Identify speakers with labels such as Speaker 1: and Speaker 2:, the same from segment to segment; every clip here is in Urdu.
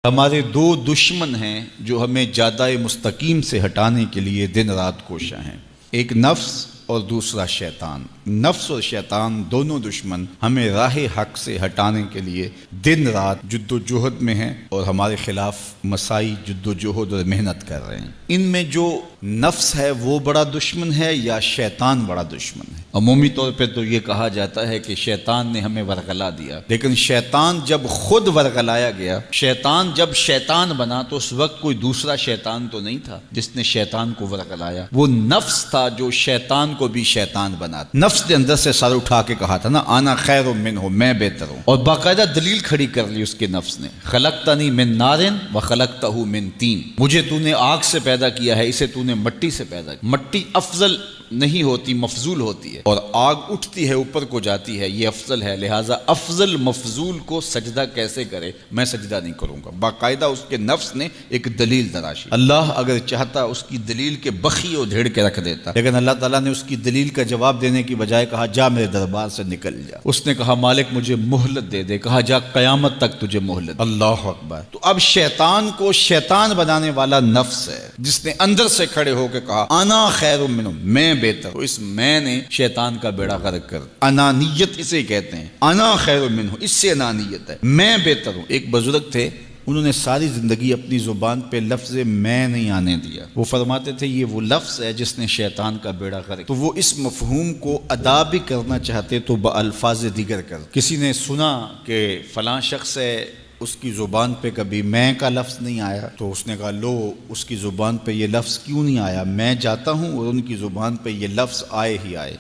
Speaker 1: ہمارے دو دشمن ہیں جو ہمیں جادہ مستقیم سے ہٹانے کے لیے دن رات کوشاں ہیں، ایک نفس اور دوسرا شیطان۔ نفس اور شیطان دونوں دشمن ہمیں راہ حق سے ہٹانے کے لیے دن رات جد و جہد میں ہیں اور ہمارے خلاف مساعی جد و جہد اور محنت کر رہے ہیں۔ ان میں جو نفس ہے وہ بڑا دشمن ہے یا شیطان بڑا دشمن ہے؟ عمومی طور پہ تو یہ کہا جاتا ہے کہ شیطان نے ہمیں ورغلا دیا، لیکن شیطان جب خود ورغلایا گیا، شیطان جب شیطان بنا تو اس وقت کوئی دوسرا شیطان تو نہیں تھا جس نے شیطان کو ورغلایا، وہ نفس تھا جو شیطان کو بھی شیطان بنا۔ نفس نے اندر سے سر اٹھا کے کہا تھا نا، انا خیر منہ، میں بہتر ہوں، اور باقاعدہ دلیل کھڑی کر لی اس کے نفس نے، خلقتنی من نار وخلقتہ من طین، مجھے تو نے آگ سے پیدا کیا ہے، اسے تو نے مٹی سے پیدا کیا۔ مٹی افضل نہیں ہوتی، مفضول ہوتی ہے، اور آگ اٹھتی ہے اوپر کو جاتی ہے، یہ افضل ہے، لہٰذا افضل مفضول کو سجدہ کیسے کرے؟ میں سجدہ نہیں کروں گا۔ باقاعدہ اس کے نفس نے ایک دلیل تراشی۔ اللہ اگر چاہتا اس کی دلیل کے بخی و دھیڑ کے رکھ دیتا، لیکن اللہ تعالیٰ نے اس کی دلیل کا جواب دینے کی بجائے کہا جا میرے دربار سے نکل جا۔ اس نے کہا مالک مجھے مہلت دے دے، کہا جا قیامت تک تجھے مہلت۔ اللہ اکبر۔ تو اب شیطان کو شیطان بنانے والا نفس ہے جس نے اندر سے کھڑے ہو کے کہا انا خیر منہ، میں بہتر ہوں۔ اس میں نے شیطان کا بیڑا غرق کر، انانیت اسے کہتے ہیں، انا خیر منہ، اس سے انانیت ہے، میں بہتر ہوں۔ ایک بزرگ تھے، انہوں نے ساری زندگی اپنی زبان پہ لفظ میں نہیں آنے دیا۔ وہ فرماتے تھے یہ وہ لفظ ہے جس نے شیطان کا بیڑا غرق۔ تو وہ اس مفہوم کو ادا بھی کرنا چاہتے تو بالفاظ دیگر کر۔ کسی نے سنا کہ فلاں شخص ہے، اس کی زبان پہ کبھی میں کا لفظ نہیں آیا، تو اس نے کہا لو اس کی زبان پہ یہ لفظ کیوں نہیں آیا؟ میں جاتا ہوں اور ان کی زبان پہ یہ لفظ آئے ہی آئے۔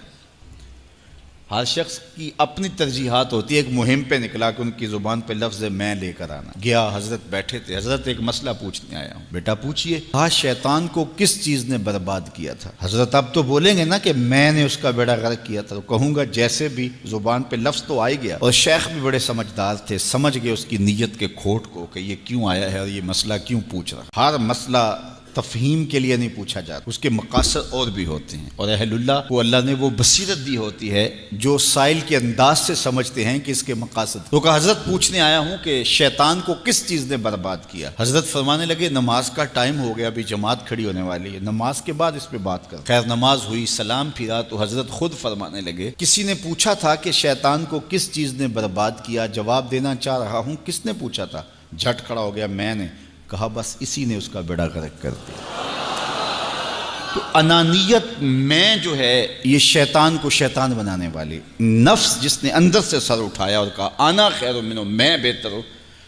Speaker 1: ہر شخص کی اپنی ترجیحات ہوتی ہے۔ ایک مہم پہ نکلا کہ ان کی زبان پہ لفظ میں لے کر آنا۔ گیا، حضرت بیٹھے تھے، حضرت ایک مسئلہ پوچھنے آیا ہوں۔ بیٹا پوچھئے۔ کہا شیطان کو کس چیز نے برباد کیا تھا؟ حضرت اب تو بولیں گے نا کہ میں نے اس کا بیڑا غرق کیا تھا، تو کہوں گا جیسے بھی زبان پہ لفظ تو آئی گیا، اور شیخ بھی بڑے سمجھدار تھے، سمجھ گئے اس کی نیت کے کھوٹ کو کہ یہ کیوں آیا ہے اور یہ مسئلہ کیوں پوچھ رہا۔ ہر مسئلہ تفہیم کے لیے نہیں پوچھا جاتا، اس کے مقاصد اور بھی ہوتے ہیں، اور اہل اللہ کو اللہ نے وہ بصیرت دی ہوتی ہے جو سائل کے انداز سے سمجھتے ہیں کہ اس کے مقاصد۔ تو کہا حضرت پوچھنے آیا ہوں کہ شیطان کو کس چیز نے برباد کیا؟ حضرت فرمانے لگے نماز کا ٹائم ہو گیا، ابھی جماعت کھڑی ہونے والی ہے، نماز کے بعد اس پہ بات کر۔ خیر نماز ہوئی، سلام پھرا تو حضرت خود فرمانے لگے کسی نے پوچھا تھا کہ شیطان کو کس چیز نے برباد کیا؟ جواب دینا چاہ رہا ہوں کس نے پوچھا تھا؟ جھٹ کھڑا ہو گیا میں نے۔ کہا بس اسی نے اس کا بیڑا غرق کر دیا۔ تو انانیت میں جو ہے یہ شیطان کو شیطان بنانے والی، نفس جس نے اندر سے سر اٹھایا اور کہا انا خیر منہ، میں بہتر ہوں،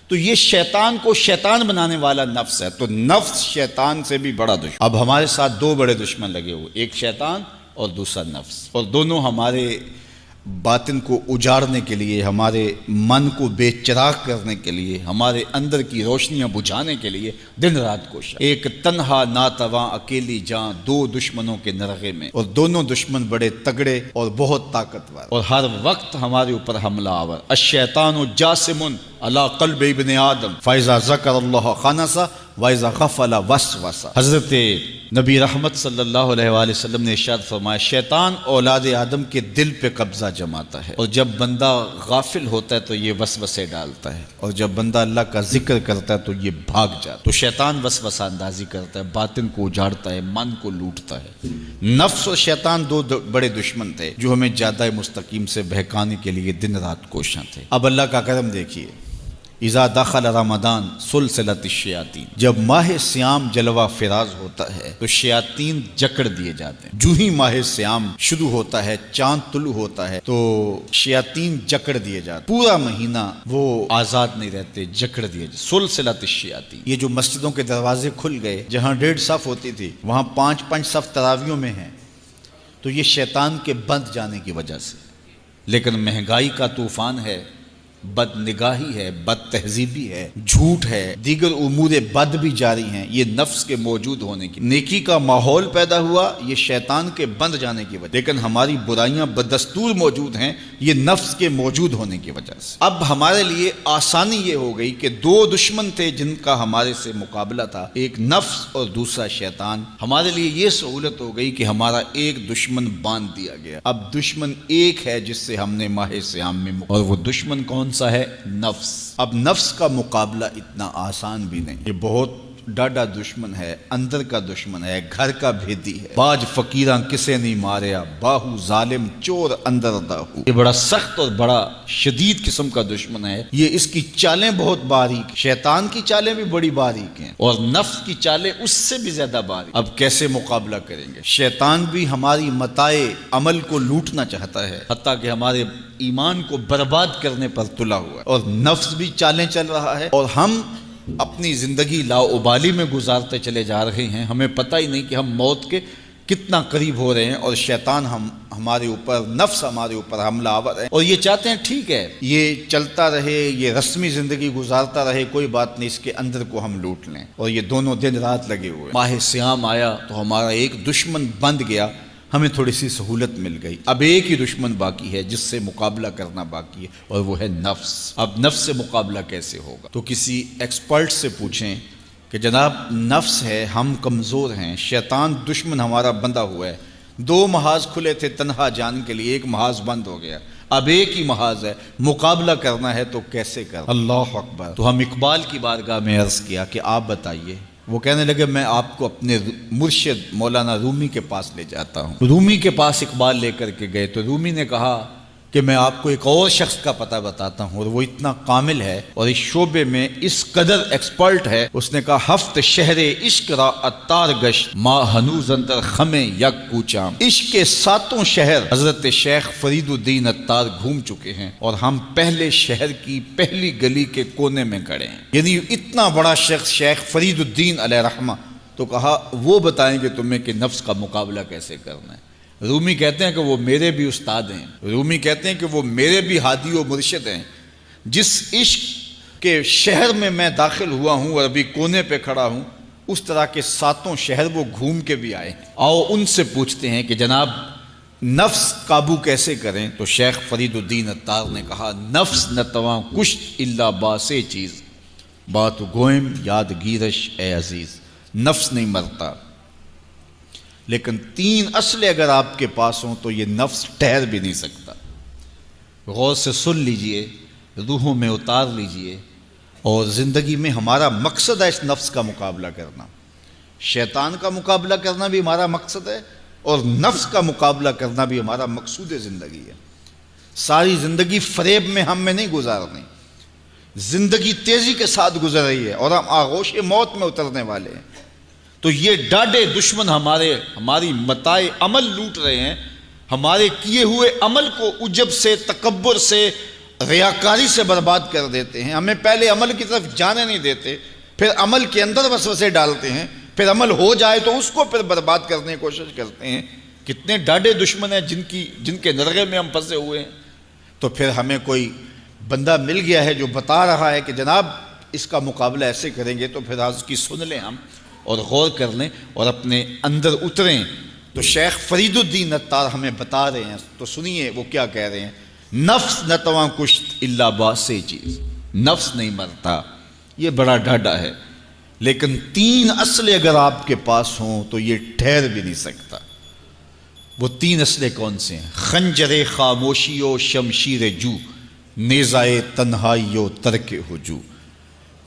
Speaker 1: تو یہ شیطان کو شیطان بنانے والا نفس ہے۔ تو نفس شیطان سے بھی بڑا دشمن۔ اب ہمارے ساتھ دو بڑے دشمن لگے ہوئے، ایک شیطان اور دوسرا نفس، اور دونوں ہمارے باطن کو اجاڑنے کے لیے، ہمارے من کو بے چراغ کرنے کے لیے، ہمارے اندر کی روشنیاں بجھانے کے لیے دن رات کوشاں۔ ایک تنہا ناتواں اکیلی جاں، دو دشمنوں کے نرغے میں، اور دونوں دشمن بڑے تگڑے اور بہت طاقتور، اور ہر وقت ہمارے اوپر حملہ آور۔ الشیطان جاسم علی قلب ابن آدم فاذا ذکر اللہ خنس واذا غفل وسوس۔ حضرت نبی رحمت صلی اللہ علیہ وآلہ وسلم نے ارشاد فرمایا شیطان اولاد آدم کے دل پہ قبضہ جماتا ہے، اور جب بندہ غافل ہوتا ہے تو یہ وسوسے ڈالتا ہے، اور جب بندہ اللہ کا ذکر کرتا ہے تو یہ بھاگ جاتا ہے۔ تو شیطان وسوسہ اندازی کرتا ہے، باطن کو اجاڑتا ہے، من کو لوٹتا ہے۔ نفس اور شیطان دو بڑے دشمن تھے جو ہمیں جادہ مستقیم سے بہکانے کے لیے دن رات کوشاں تھے۔ اب اللہ کا کرم دیکھیے، اذا دخل رمضان سلسلت الشیاطین، جب ماہ سیام جلوہ فراز ہوتا ہے تو شیاطین جکڑ دیے جاتے ہیں۔ جو ہی ماہ سیام شروع ہوتا ہے، چاند طلوع ہوتا ہے تو شیاطین جکڑ دیے جاتے ہیں، پورا مہینہ وہ آزاد نہیں رہتے، جکڑ دیے جاتے۔ سلسلت الشیاطین، یہ جو مسجدوں کے دروازے کھل گئے، جہاں 1.5 صف ہوتی تھی وہاں 5 صف تراویوں میں ہیں، تو یہ شیطان کے بند جانے کی وجہ سے۔ لیکن مہنگائی کا طوفان ہے، بد نگاہی ہے، بد تہذیبی ہے، جھوٹ ہے، دیگر امور بد بھی جاری ہیں، یہ نفس کے موجود ہونے کی، نیکی کا ماحول پیدا ہوا یہ شیطان کے بند جانے کی وجہ، لیکن ہماری برائیاں بدستور موجود ہیں یہ نفس کے موجود ہونے کی وجہ سے۔ اب ہمارے لیے آسانی یہ ہو گئی کہ دو دشمن تھے جن کا ہمارے سے مقابلہ تھا، ایک نفس اور دوسرا شیطان۔ ہمارے لیے یہ سہولت ہو گئی کہ ہمارا ایک دشمن باندھ دیا گیا، اب دشمن ایک ہے جس سے ہم نے ماہ سیام میں، اور وہ دشمن کون کون سا ہے؟ نفس۔ اب نفس کا مقابلہ اتنا آسان بھی نہیں، یہ بہت ڈاڈا دشمن ہے، اندر کا دشمن ہے، گھر کا بھیدی ہے۔ باج فقیراں کسے نہیں ماریا، باہو ظالم چور اندر داہو۔ یہ بڑا سخت اور بڑا شدید قسم کا دشمن ہے۔ یہ اس کی چالیں بہت باریک، شیطان کی چالیں بھی بڑی باریک ہیں اور نفس کی چالیں اس سے بھی زیادہ باریک۔ اب کیسے مقابلہ کریں گے؟ شیطان بھی ہماری متاع عمل کو لوٹنا چاہتا ہے، حتیٰ کہ ہمارے ایمان کو برباد کرنے پر تلا ہوا ہے، اور نفس بھی چالیں چل رہا ہے، اور ہم اپنی زندگی لاؤبالی میں گزارتے چلے جا رہے ہیں۔ ہمیں پتہ ہی نہیں کہ ہم موت کے کتنا قریب ہو رہے ہیں، اور شیطان ہمارے اوپر، نفس ہمارے اوپر حملہ آور ہے، اور یہ چاہتے ہیں ٹھیک ہے یہ چلتا رہے، یہ رسمی زندگی گزارتا رہے، کوئی بات نہیں، اس کے اندر کو ہم لوٹ لیں۔ اور یہ دونوں دن رات لگے ہوئے۔ ماہ سیام آیا تو ہمارا ایک دشمن بند گیا، ہمیں تھوڑی سی سہولت مل گئی۔ اب ایک ہی دشمن باقی ہے جس سے مقابلہ کرنا باقی ہے، اور وہ ہے نفس۔ اب نفس سے مقابلہ کیسے ہوگا؟ تو کسی ایکسپرٹ سے پوچھیں کہ جناب نفس ہے، ہم کمزور ہیں، شیطان دشمن ہمارا بندہ ہوا ہے، 2 محاذ کھلے تھے تنہا جان کے لیے، ایک محاذ بند ہو گیا، اب ایک ہی محاذ ہے، مقابلہ کرنا ہے تو کیسے کرنا؟ اللہ اکبر۔ تو ہم اقبال کی بارگاہ میں عرض کیا کہ آپ بتائیے۔ وہ کہنے لگے میں آپ کو اپنے مرشد مولانا رومی کے پاس لے جاتا ہوں۔ رومی کے پاس اقبال لے کر کے گئے تو رومی نے کہا کہ میں آپ کو ایک اور شخص کا پتہ بتاتا ہوں، اور وہ اتنا کامل ہے اور اس شعبے میں اس قدر ایکسپرٹ ہے۔ اس نے کہا ہفت شہر عشق را اتار گشت ما ہنوز اندر خمیں یک کوچام۔ عشق کے 7 شہر حضرت شیخ فرید الدین اتار گھوم چکے ہیں، اور ہم پہلے شہر کی پہلی گلی کے کونے میں کھڑے ہیں۔ یعنی اتنا بڑا شخص شیخ فرید الدین علیہ رحمہ، تو کہا وہ بتائیں گے تمہیں کہ نفس کا مقابلہ کیسے کرنا ہے۔ رومی کہتے ہیں کہ وہ میرے بھی استاد ہیں، رومی کہتے ہیں کہ وہ میرے بھی ہادی و مرشد ہیں۔ جس عشق کے شہر میں میں داخل ہوا ہوں اور ابھی کونے پہ کھڑا ہوں، اس طرح کے 7 شہر وہ گھوم کے بھی آئے ہیں۔ آؤ ان سے پوچھتے ہیں کہ جناب نفس قابو کیسے کریں؟ تو شیخ فرید الدین اتار نے کہا نفس نتواں کشت الا باسے چیز بات گوئم یاد گیرش اے عزیز۔ نفس نہیں مرتا، لیکن 3 اسلحے اگر آپ کے پاس ہوں تو یہ نفس ٹھہر بھی نہیں سکتا۔ غور سے سن لیجئے، روحوں میں اتار لیجئے، اور زندگی میں ہمارا مقصد ہے اس نفس کا مقابلہ کرنا۔ شیطان کا مقابلہ کرنا بھی ہمارا مقصد ہے، اور نفس کا مقابلہ کرنا بھی ہمارا مقصود زندگی ہے۔ ساری زندگی فریب میں ہم میں نہیں گزارنی، زندگی تیزی کے ساتھ گزر رہی ہے اور ہم آغوش موت میں اترنے والے ہیں۔ تو یہ ڈاڈے دشمن ہماری متاع عمل لوٹ رہے ہیں، ہمارے کیے ہوئے عمل کو عجب سے، تکبر سے، ریاکاری سے برباد کر دیتے ہیں۔ ہمیں پہلے عمل کی طرف جانے نہیں دیتے، پھر عمل کے اندر وسوسے ڈالتے ہیں، پھر عمل ہو جائے تو اس کو پھر برباد کرنے کی کوشش کرتے ہیں۔ کتنے ڈاڈے دشمن ہیں جن کے نرغے میں ہم پھنسے ہوئے ہیں۔ تو پھر ہمیں کوئی بندہ مل گیا ہے جو بتا رہا ہے کہ جناب اس کا مقابلہ ایسے کریں گے، تو پھر آج کی سن لیں ہم اور غور کر لیں اور اپنے اندر اتریں۔ تو شیخ فرید الدین اتار ہمیں بتا رہے ہیں، تو سنیے وہ کیا کہہ رہے ہیں۔ نفس نتواں کشت الا باسے چیز، نفس نہیں مرتا، یہ بڑا ڈاڈا ہے، لیکن 3 اسلحے اگر آپ کے پاس ہوں تو یہ ٹھہر بھی نہیں سکتا۔ وہ 3 اسلحے کون سے ہیں؟ خنجر خاموشی و شمشیر جو، نیزائے تنہائی و ترک ہجو۔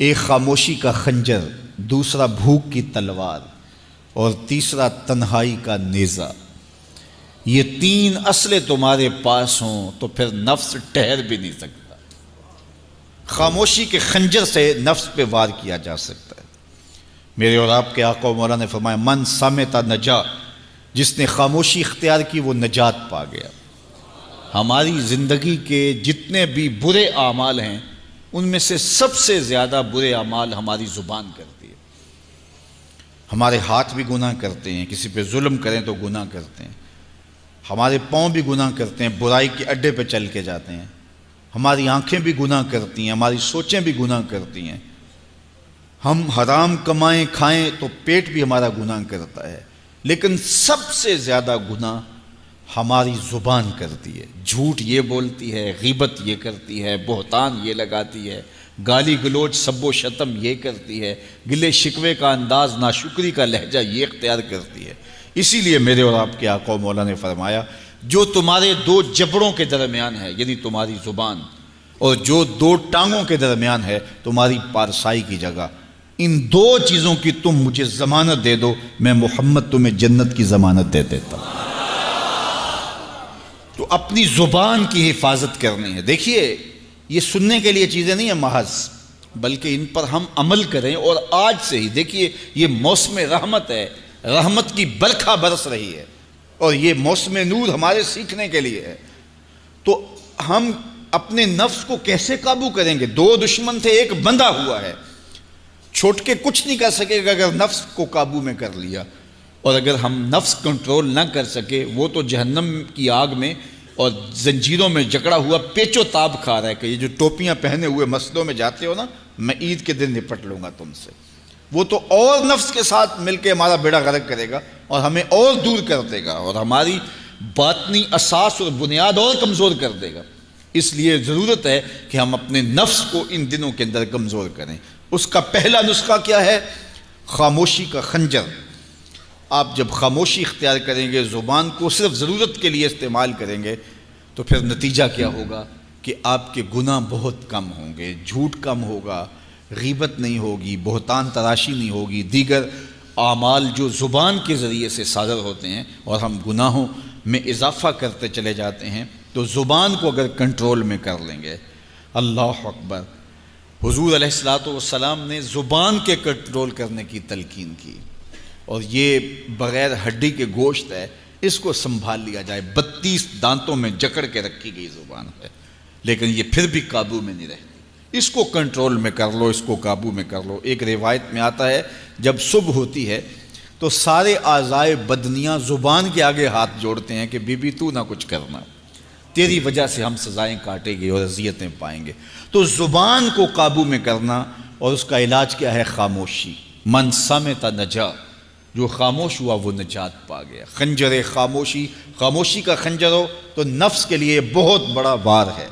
Speaker 1: ایک خاموشی کا خنجر، دوسرا بھوک کی تلوار، اور تیسرا تنہائی کا نیزہ۔ یہ 3 اسلحے تمہارے پاس ہوں تو پھر نفس ٹھہر بھی نہیں سکتا۔ خاموشی کے خنجر سے نفس پہ وار کیا جا سکتا ہے۔ میرے اور آپ کے آقا و مولا نے فرمایا من صامت نجا، جس نے خاموشی اختیار کی وہ نجات پا گیا۔ ہماری زندگی کے جتنے بھی برے اعمال ہیں ان میں سے سب سے زیادہ برے اعمال ہماری زبان کرتی ہے۔ ہمارے ہاتھ بھی گناہ کرتے ہیں، کسی پہ ظلم کریں تو گناہ کرتے ہیں، ہمارے پاؤں بھی گناہ کرتے ہیں، برائی کے اڈے پہ چل کے جاتے ہیں، ہماری آنکھیں بھی گناہ کرتی ہیں، ہماری سوچیں بھی گناہ کرتی ہیں، ہم حرام کمائیں کھائیں تو پیٹ بھی ہمارا گناہ کرتا ہے، لیکن سب سے زیادہ گناہ ہماری زبان کرتی ہے۔ جھوٹ یہ بولتی ہے، غیبت یہ کرتی ہے، بہتان یہ لگاتی ہے، گالی گلوچ سب و شتم یہ کرتی ہے، گلے شکوے کا انداز، ناشکری کا لہجہ یہ اختیار کرتی ہے۔ اسی لیے میرے اور آپ کے آقا و مولا نے فرمایا جو تمہارے 2 جبڑوں کے درمیان ہے، یعنی تمہاری زبان، اور جو دو ٹانگوں کے درمیان ہے تمہاری پارسائی کی جگہ، ان دو چیزوں کی تم مجھے ضمانت دے دو، میں محمد تمہیں جنت کی ضمانت دے دیتا ہوں۔ تو اپنی زبان کی حفاظت کرنی ہے۔ دیکھیے یہ سننے کے لیے چیزیں نہیں ہیں محض، بلکہ ان پر ہم عمل کریں، اور آج سے ہی دیکھیے یہ موسم رحمت ہے، رحمت کی برکھا برس رہی ہے، اور یہ موسم نور ہمارے سیکھنے کے لیے ہے۔ تو ہم اپنے نفس کو کیسے قابو کریں گے؟ دو دشمن تھے، ایک بندھا ہوا ہے، چھوٹ کے کچھ نہیں کر سکے گا اگر نفس کو قابو میں کر لیا۔ اور اگر ہم نفس کنٹرول نہ کر سکے، وہ تو جہنم کی آگ میں اور زنجیروں میں جکڑا ہوا پیچ و تاب کھا رہا ہے کہ یہ جو ٹوپیاں پہنے ہوئے مسجدوں میں جاتے ہو نا، میں عید کے دن نپٹ لوں گا تم سے، وہ تو اور نفس کے ساتھ مل کے ہمارا بیڑا غرق کرے گا اور ہمیں اور دور کر دے گا، اور ہماری باطنی اساس اور بنیاد اور کمزور کر دے گا۔ اس لیے ضرورت ہے کہ ہم اپنے نفس کو ان دنوں کے اندر کمزور کریں۔ اس کا پہلا نسخہ کیا ہے؟ خاموشی کا خنجر۔ آپ جب خاموشی اختیار کریں گے، زبان کو صرف ضرورت کے لیے استعمال کریں گے، تو پھر نتیجہ کیا ہوگا کہ آپ کے گناہ بہت کم ہوں گے، جھوٹ کم ہوگا، غیبت نہیں ہوگی، بہتان تراشی نہیں ہوگی، دیگر اعمال جو زبان کے ذریعے سے صادر ہوتے ہیں، اور ہم گناہوں میں اضافہ کرتے چلے جاتے ہیں۔ تو زبان کو اگر کنٹرول میں کر لیں گے، اللہ اکبر، حضور علیہ الصلوۃ والسلام نے زبان کے کنٹرول کرنے کی تلقین کی، اور یہ بغیر ہڈی کے گوشت ہے، اس کو سنبھال لیا جائے۔ 32 دانتوں میں جکڑ کے رکھی گئی زبان ہے، لیکن یہ پھر بھی قابو میں نہیں رہتی۔ اس کو کنٹرول میں کر لو، اس کو قابو میں کر لو۔ ایک روایت میں آتا ہے جب صبح ہوتی ہے تو سارے اعضائے بدنیاں زبان کے آگے ہاتھ جوڑتے ہیں کہ بی بی تو نہ کچھ کرنا، تیری وجہ سے ہم سزائیں کاٹیں گے اور اذیتیں پائیں گے۔ تو زبان کو قابو میں کرنا، اور اس کا علاج کیا ہے؟ خاموشی۔ من صمت نجا، جو خاموش ہوا وہ نجات پا گیا۔ خنجر خاموشی، خاموشی کا خنجر ہو تو نفس کے لیے بہت بڑا وار ہے۔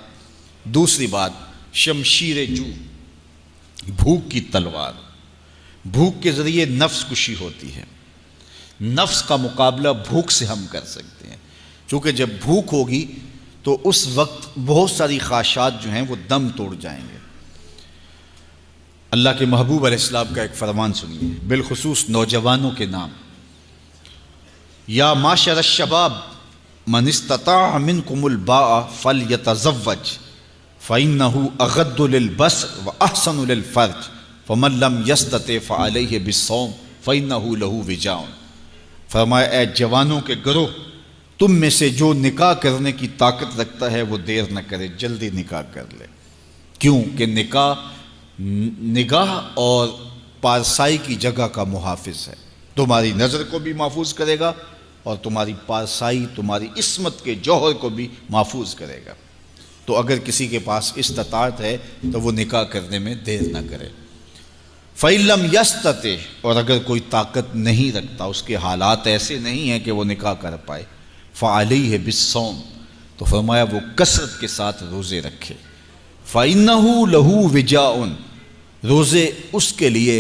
Speaker 1: دوسری بات، شمشیر جو، بھوک کی تلوار۔ بھوک کے ذریعے نفس کشی ہوتی ہے۔ نفس کا مقابلہ بھوک سے ہم کر سکتے ہیں، چونکہ جب بھوک ہوگی تو اس وقت بہت ساری خواہشات جو ہیں وہ دم توڑ جائیں گے۔ اللہ کے محبوب علیہ السلام کا ایک فرمان سنیے، بالخصوص نوجوانوں کے نام۔ یا معاشر الشباب من استطاع منکم الباء فلیتزوج فإنہ اغض للبصر واحسن للفرج فمن لم یستطع فعلیہ بالصوم فإنہ لہ وجاء۔ فرمایا اے جوانوں کے گروہ، تم میں سے جو نکاح کرنے کی طاقت رکھتا ہے وہ دیر نہ کرے، جلدی نکاح کر لے۔ کیوں کہ نکاح نگاہ اور پارسائی کی جگہ کا محافظ ہے، تمہاری نظر کو بھی محفوظ کرے گا اور تمہاری پارسائی، تمہاری عصمت کے جوہر کو بھی محفوظ کرے گا۔ تو اگر کسی کے پاس استطاعت ہے تو وہ نکاح کرنے میں دیر نہ کرے۔ فَإِن لَمْ يَسْتَطِعْ، اور اگر کوئی طاقت نہیں رکھتا، اس کے حالات ایسے نہیں ہیں کہ وہ نکاح کر پائے، فَعَلَيْهِ بِالصَّوْمِ، تو فرمایا وہ کثرت کے ساتھ روزے رکھے۔ فَإِنَّهُ لَهُ وِجَاءٌ، روزے اس کے لیے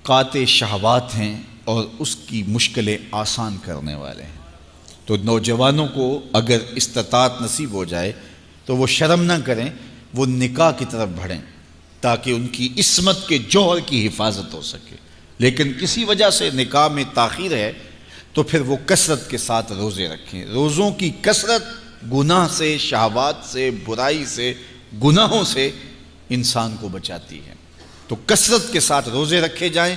Speaker 1: قاطع شہوات ہیں اور اس کی مشکلیں آسان کرنے والے ہیں۔ تو نوجوانوں کو اگر استطاعت نصیب ہو جائے تو وہ شرم نہ کریں، وہ نکاح کی طرف بڑھیں تاکہ ان کی عصمت کے جوہر کی حفاظت ہو سکے۔ لیکن کسی وجہ سے نکاح میں تاخیر ہے تو پھر وہ کثرت کے ساتھ روزے رکھیں۔ روزوں کی کثرت گناہ سے، شہوات سے، برائی سے، گناہوں سے انسان کو بچاتی ہے۔ تو کثرت کے ساتھ روزے رکھے جائیں۔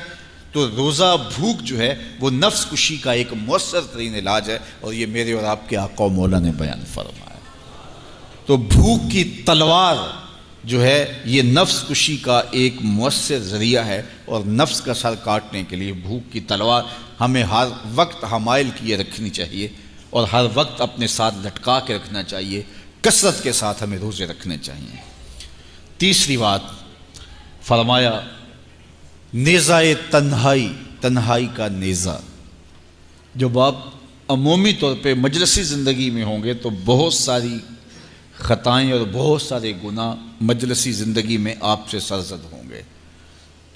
Speaker 1: تو روزہ بھوک جو ہے وہ نفس کشی کا ایک مؤثر ترین علاج ہے، اور یہ میرے اور آپ کے آقا و مولا نے بیان فرمایا۔ تو بھوک کی تلوار جو ہے یہ نفس کشی کا ایک مؤثر ذریعہ ہے، اور نفس کا سر کاٹنے کے لیے بھوک کی تلوار ہمیں ہر وقت حمائل کیے رکھنی چاہیے، اور ہر وقت اپنے ساتھ لٹکا کے رکھنا چاہیے۔ کثرت کے ساتھ ہمیں روزے رکھنے چاہیے۔ تیسری بات فرمایا نیزہ تنہائی، تنہائی کا نیزہ۔ جب آپ عمومی طور پہ مجلسی زندگی میں ہوں گے تو بہت ساری خطائیں اور بہت سارے گناہ مجلسی زندگی میں آپ سے سرزد ہوں گے۔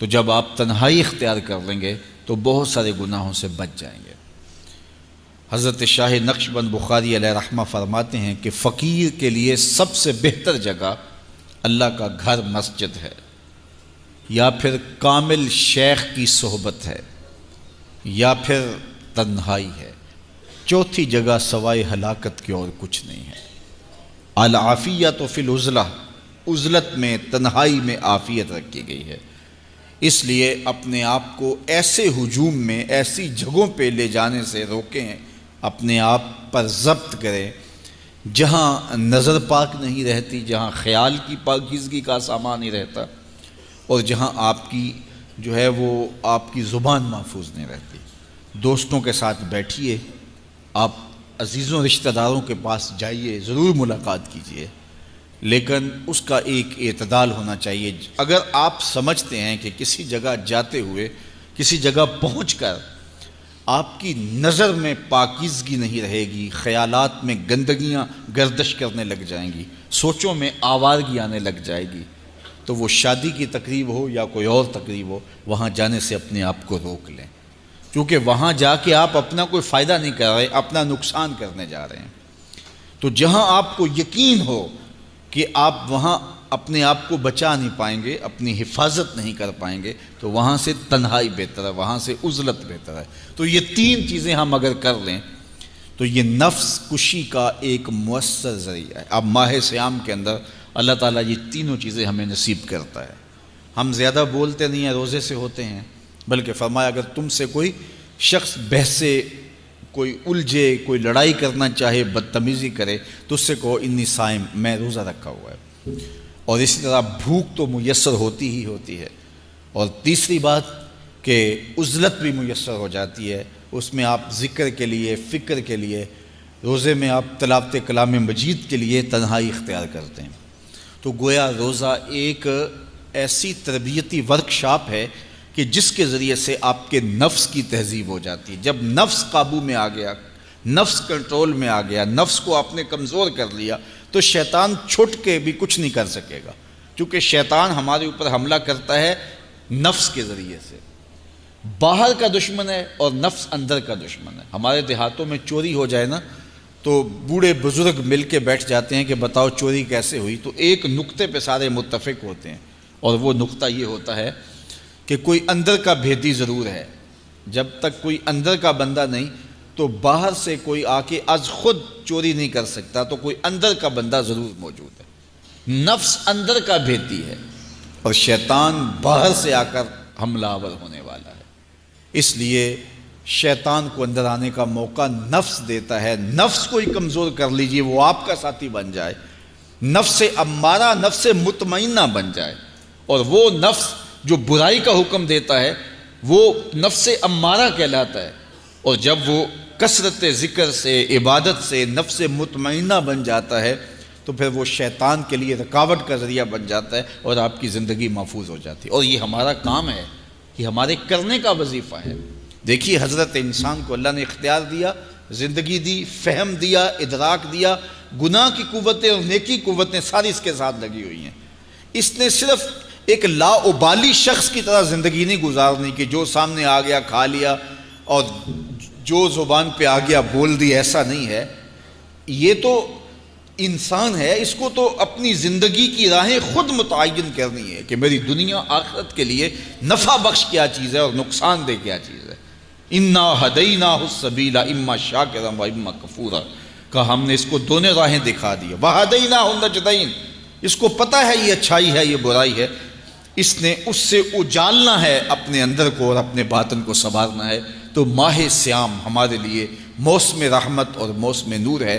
Speaker 1: تو جب آپ تنہائی اختیار کر لیں گے تو بہت سارے گناہوں سے بچ جائیں گے۔ حضرت شاہ نقشبند بخاری علیہ رحمہ فرماتے ہیں کہ فقیر کے لیے سب سے بہتر جگہ اللہ کا گھر مسجد ہے، یا پھر کامل شیخ کی صحبت ہے، یا پھر تنہائی ہے۔ چوتھی جگہ سوائے ہلاکت کے اور کچھ نہیں ہے۔ العافیۃ فی العزلہ، عزلت میں، تنہائی میں عافیت رکھی گئی ہے۔ اس لیے اپنے آپ کو ایسے ہجوم میں، ایسی جگہوں پہ لے جانے سے روکیں، اپنے آپ پر ضبط کریں جہاں نظر پاک نہیں رہتی، جہاں خیال کی پاکیزگی کا سامان نہیں رہتا، اور جہاں آپ کی جو ہے وہ آپ کی زبان محفوظ نہیں رہتی۔ دوستوں کے ساتھ بیٹھیے، آپ عزیزوں رشتہ داروں کے پاس جائیے، ضرور ملاقات کیجیے، لیکن اس کا ایک اعتدال ہونا چاہیے۔ اگر آپ سمجھتے ہیں کہ کسی جگہ جاتے ہوئے، کسی جگہ پہنچ کر آپ کی نظر میں پاکیزگی نہیں رہے گی، خیالات میں گندگیاں گردش کرنے لگ جائیں گی، سوچوں میں آوارگی آنے لگ جائے گی، تو وہ شادی کی تقریب ہو یا کوئی اور تقریب ہو، وہاں جانے سے اپنے آپ کو روک لیں، کیونکہ وہاں جا کے آپ اپنا کوئی فائدہ نہیں کر رہے، اپنا نقصان کرنے جا رہے ہیں۔ تو جہاں آپ کو یقین ہو کہ آپ وہاں اپنے آپ کو بچا نہیں پائیں گے، اپنی حفاظت نہیں کر پائیں گے، تو وہاں سے تنہائی بہتر ہے، وہاں سے عزلت بہتر ہے۔ تو یہ تین چیزیں ہم اگر کر لیں تو یہ نفس کشی کا ایک مؤثر ذریعہ ہے۔ اب ماہ صیام کے اندر اللہ تعالیٰ یہ تینوں چیزیں ہمیں نصیب کرتا ہے۔ ہم زیادہ بولتے نہیں ہیں، روزے سے ہوتے ہیں، بلکہ فرمایا اگر تم سے کوئی شخص بحثے، کوئی الجھے، کوئی لڑائی کرنا چاہے، بدتمیزی کرے، تو اس سے کہو انی صائم، میں روزہ رکھا ہوا ہے۔ اور اسی طرح بھوک تو میسر ہوتی ہی ہوتی ہے۔ اور تیسری بات کہ عزلت بھی میسر ہو جاتی ہے، اس میں آپ ذکر کے لیے، فکر کے لیے، روزے میں آپ تلاوت کلام مجید کے لیے تنہائی اختیار کرتے ہیں۔ تو گویا روزہ ایک ایسی تربیتی ورکشاپ ہے کہ جس کے ذریعے سے آپ کے نفس کی تہذیب ہو جاتی ہے۔ جب نفس قابو میں آ گیا، نفس کنٹرول میں آ گیا، نفس کو آپ نے کمزور کر لیا، تو شیطان چھٹ کے بھی کچھ نہیں کر سکے گا، کیونکہ شیطان ہمارے اوپر حملہ کرتا ہے نفس کے ذریعے سے۔ باہر کا دشمن ہے اور نفس اندر کا دشمن ہے۔ ہمارے دیہاتوں میں چوری ہو جائے نا تو بوڑھے بزرگ مل کے بیٹھ جاتے ہیں کہ بتاؤ چوری کیسے ہوئی، تو ایک نقطے پہ سارے متفق ہوتے ہیں، اور وہ نقطہ یہ ہوتا ہے کہ کوئی اندر کا بھیدی ضرور ہے۔ جب تک کوئی اندر کا بندہ نہیں تو باہر سے کوئی آ کے از خود چوری نہیں کر سکتا، تو کوئی اندر کا بندہ ضرور موجود ہے۔ نفس اندر کا بھیدی ہے اور شیطان باہر سے آ کر حملہ آور ہونے والا ہے۔ اس لیے شیطان کو اندر آنے کا موقع نفس دیتا ہے۔ نفس کو ہی کمزور کر لیجئے، وہ آپ کا ساتھی بن جائے، نفس امارہ، نفس مطمئنہ بن جائے، اور وہ نفس جو برائی کا حکم دیتا ہے وہ نفس امارہ کہلاتا ہے۔ اور جب وہ کثرت ذکر سے، عبادت سے نفس مطمئنہ بن جاتا ہے تو پھر وہ شیطان کے لیے رکاوٹ کا ذریعہ بن جاتا ہے اور آپ کی زندگی محفوظ ہو جاتی ہے۔ اور یہ ہمارا کام ہے، یہ ہمارے کرنے کا وظیفہ ہے۔ دیکھیے حضرت انسان کو اللہ نے اختیار دیا، زندگی دی، فہم دیا، ادراک دیا، گناہ کی قوتیں اور نیکی قوتیں ساری اس کے ساتھ لگی ہوئی ہیں۔ اس نے صرف ایک لا ابالی شخص کی طرح زندگی نہیں گزارنی کہ جو سامنے آ گیا کھا لیا اور جو زبان پہ آ گیا بول دی، ایسا نہیں ہے۔ یہ تو انسان ہے، اس کو تو اپنی زندگی کی راہیں خود متعین کرنی ہے کہ میری دنیا آخرت کے لیے نفع بخش کیا چیز ہے اور نقصان دہ کیا چیز ہے۔ انا ہدیناہ السبیل اما شاکرا و اما کفورا، کہ ہم نے اس کو دونوں راہیں دکھا دی، وہدیناہ النجدین، اس کو پتہ ہے یہ اچھائی ہے یہ برائی ہے، اس نے اس سے اجالنا ہے اپنے اندر کو اور اپنے باطن کو سنوارنا ہے۔ تو ماہ صیام ہمارے لیے موسم رحمت اور موسم نور ہے،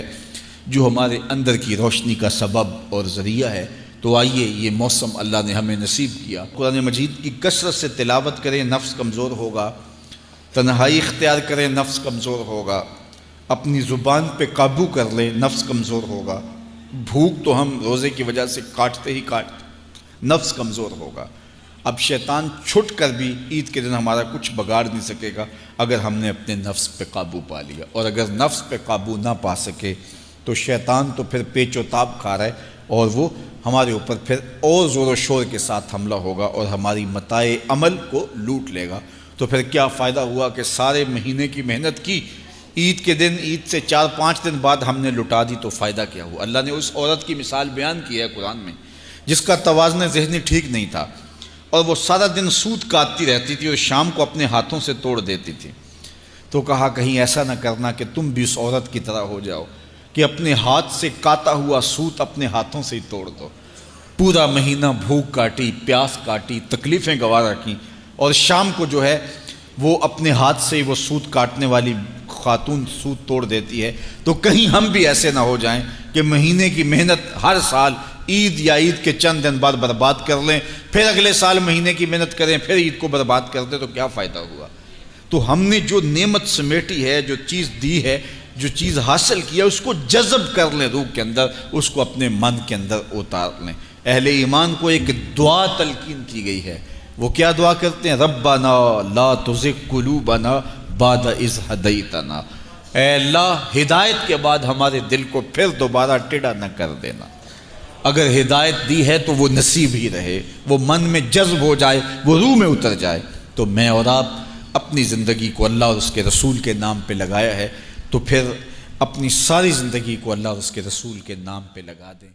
Speaker 1: جو ہمارے اندر کی روشنی کا سبب اور ذریعہ ہے۔ تو آئیے یہ موسم اللہ نے ہمیں نصیب کیا، قرآن مجید کی کثرت سے تلاوت کریں، نفس کمزور ہوگا، تنہائی اختیار کریں، نفس کمزور ہوگا، اپنی زبان پہ قابو کر لیں، نفس کمزور ہوگا، بھوک تو ہم روزے کی وجہ سے کاٹتے ہی کاٹتے، نفس کمزور ہوگا۔ اب شیطان چھٹ کر بھی عید کے دن ہمارا کچھ بگاڑ نہیں سکے گا اگر ہم نے اپنے نفس پہ قابو پا لیا، اور اگر نفس پہ قابو نہ پا سکے تو شیطان تو پھر پیچ و تاب کھا رہا ہے، اور وہ ہمارے اوپر پھر اور زور و شور کے ساتھ حملہ ہوگا اور ہماری متاع عمل کو لوٹ لے گا۔ تو پھر کیا فائدہ ہوا کہ سارے مہینے کی محنت کی، عید کے دن، عید سے 4-5 دن بعد ہم نے لٹا دی، تو فائدہ کیا ہوا؟ اللہ نے اس عورت کی مثال بیان کی ہے قرآن میں جس کا توازن ذہنی ٹھیک نہیں تھا، اور وہ سارا دن سوت کاٹتی رہتی تھی اور شام کو اپنے ہاتھوں سے توڑ دیتی تھی۔ تو کہا کہیں ایسا نہ کرنا کہ تم بھی اس عورت کی طرح ہو جاؤ کہ اپنے ہاتھ سے کاتا ہوا سوت اپنے ہاتھوں سے ہی توڑ دو۔ پورا مہینہ بھوک کاٹی، پیاس کاٹی، تکلیفیں گوارا کیں، اور شام کو جو ہے وہ اپنے ہاتھ سے وہ سوت کاٹنے والی خاتون سوت توڑ دیتی ہے۔ تو کہیں ہم بھی ایسے نہ ہو جائیں کہ مہینے کی محنت ہر سال عید یا عید کے چند دن بعد برباد کر لیں، پھر اگلے سال مہینے کی محنت کریں، پھر عید کو برباد کر دیں، تو کیا فائدہ ہوا؟ تو ہم نے جو نعمت سمیٹی ہے، جو چیز دی ہے، جو چیز حاصل کیا، اس کو جذب کر لیں روح کے اندر، اس کو اپنے من کے اندر اتار لیں۔ اہل ایمان کو ایک دعا تلقین کی گئی ہے، وہ کیا دعا کرتے ہیں؟ ربنا لا تزغ قلوبنا بعد اذ ہدیتنا، اے اللہ ہدایت کے بعد ہمارے دل کو پھر دوبارہ ٹیڑھا نہ کر دینا۔ اگر ہدایت دی ہے تو وہ نصیب ہی رہے، وہ من میں جذب ہو جائے، وہ روح میں اتر جائے۔ تو میں اور آپ اپنی زندگی کو اللہ اور اس کے رسول کے نام پہ لگایا ہے، تو پھر اپنی ساری زندگی کو اللہ اور اس کے رسول کے نام پہ لگا دیں۔